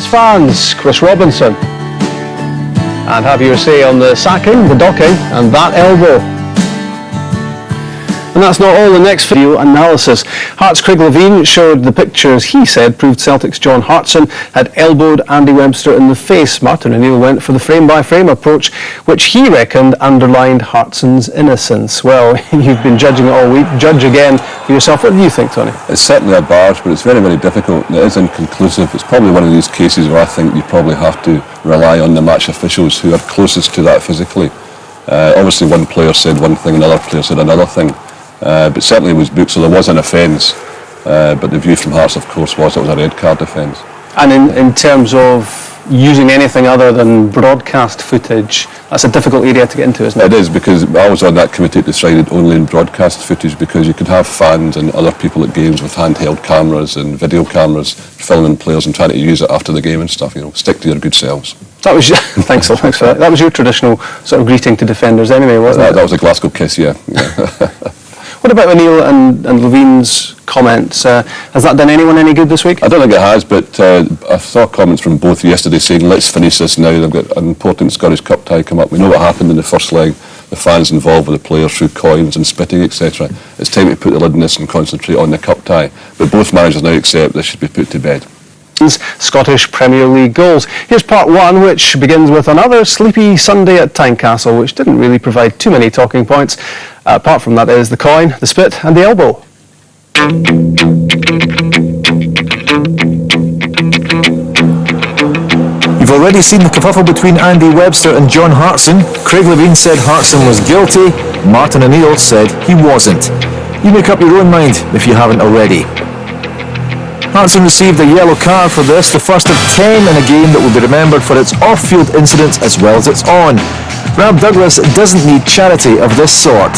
Fans, Chris Robinson. And have your say on the sacking, the docking, and that elbow. And that's not all. The next video analysis. Hearts' Craig Levein showed the pictures he said proved Celtic's John Hartson had elbowed Andy Webster in the face. Martin O'Neill went for the frame-by-frame approach, which he reckoned underlined Hartson's innocence. Well, you've been judging it all week. Judge again for yourself. What do you think, Tony? It's certainly a barge, but it's very, very difficult. It is inconclusive. It's probably one of these cases where I think you probably have to rely on the match officials who are closest to that physically. Obviously, one player said one thing, another player said another thing. But certainly it was booked, so there was an offence. But the view from Hearts, of course, was it was a red card offence. And in terms of using anything other than broadcast footage, that's a difficult area to get into, isn't it? It is, because I was on that committee that decided only in broadcast footage, because you could have fans and other people at games with handheld cameras and video cameras filming players and trying to use it after the game and stuff. You know, stick to your good selves. That was thanks for that. That was your traditional sort of greeting to defenders, anyway, wasn't it? That was a Glasgow kiss, yeah. What about O'Neill and Levein's comments? Has that done anyone any good this week? I don't think it has, but I saw comments from both yesterday saying, let's finish this now. They've got an important Scottish Cup tie come up. We know what happened in the first leg. The fans involved with the players threw coins and spitting, etc. It's time to put the lid on this and concentrate on the cup tie. But both managers now accept this should be put to bed. Scottish Premier League goals. Here's part one, which begins with another sleepy Sunday at Tynecastle, which didn't really provide too many talking points. Apart from that is the coin, the spit and the elbow. You've already seen the kerfuffle between Andy Webster and John Hartson. Craig Levein said Hartson was guilty. Martin O'Neill said he wasn't. You make up your own mind if you haven't already. Hartson received a yellow card for this, the first of 10 in a game that will be remembered for its off-field incidents as well as its on. Rab Douglas doesn't need charity of this sort.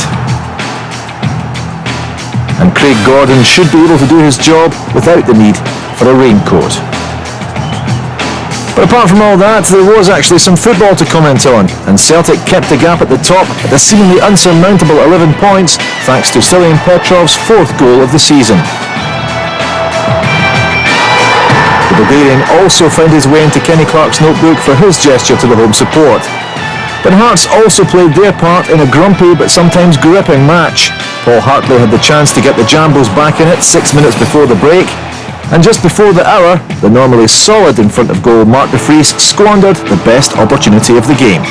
And Craig Gordon should be able to do his job without the need for a raincoat. But apart from all that, there was actually some football to comment on, and Celtic kept the gap at the top at a seemingly unsurmountable 11 points, thanks to Stilian Petrov's 4th goal of the season. The Bulgarian also found his way into Kenny Clark's notebook for his gesture to the home support. But Hearts also played their part in a grumpy but sometimes gripping match. Paul Hartley had the chance to get the Jambos back in it 6 minutes before the break. And just before the hour, the normally solid in front of goal Mark de Vries squandered the best opportunity of the game.